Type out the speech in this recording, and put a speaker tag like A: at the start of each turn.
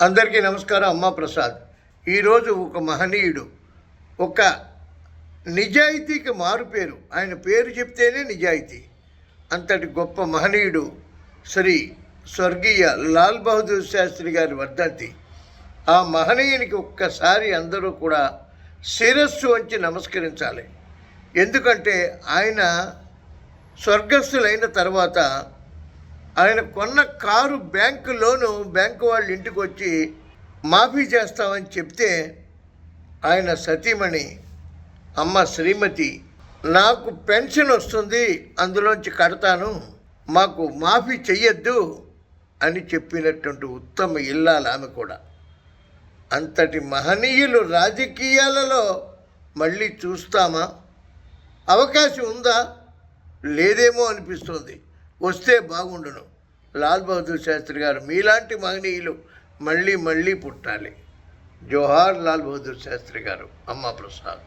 A: అందరికీ నమస్కారం. అమ్మా ప్రసాద్. ఈరోజు ఒక మహనీయుడు, ఒక నిజాయితీకి మారుపేరు. ఆయన పేరు చెప్తేనే నిజాయితీ. అంతటి గొప్ప మహనీయుడు శ్రీ స్వర్గీయ లాల్ బహదూర్ శాస్త్రి గారి వర్ధంతి. ఆ మహనీయునికి ఒక్కసారి అందరూ కూడా శిరస్సు వంచి నమస్కరించాలి. ఎందుకంటే ఆయన స్వర్గస్థులైన తర్వాత ఆయన కొన్న కారు బ్యాంకు వాళ్ళ ఇంటికి వచ్చి మాఫీ చేస్తామని చెప్తే ఆయన సతీమణి అమ్మ శ్రీమతి, నాకు పెన్షన్ వస్తుంది, అందులోంచి కడతాను, మాకు మాఫీ చెయ్యొద్దు అని చెప్పినటువంటి ఉత్తమ ఇల్లాలు ఆమె కూడా. అంతటి మహనీయులు రాజకీయాలలో మళ్ళీ చూస్తామా? అవకాశం ఉందా? లేదేమో అనిపిస్తుంది. వస్తే బాగుండును. లాల్ బహదూర్ శాస్త్రి గారు మీలాంటి మహనీయులు మళ్ళీ మళ్ళీ పుట్టాలి. జోహార్ లాల్ బహదూర్ శాస్త్రి గారు. అమ్మా ప్రసాద్.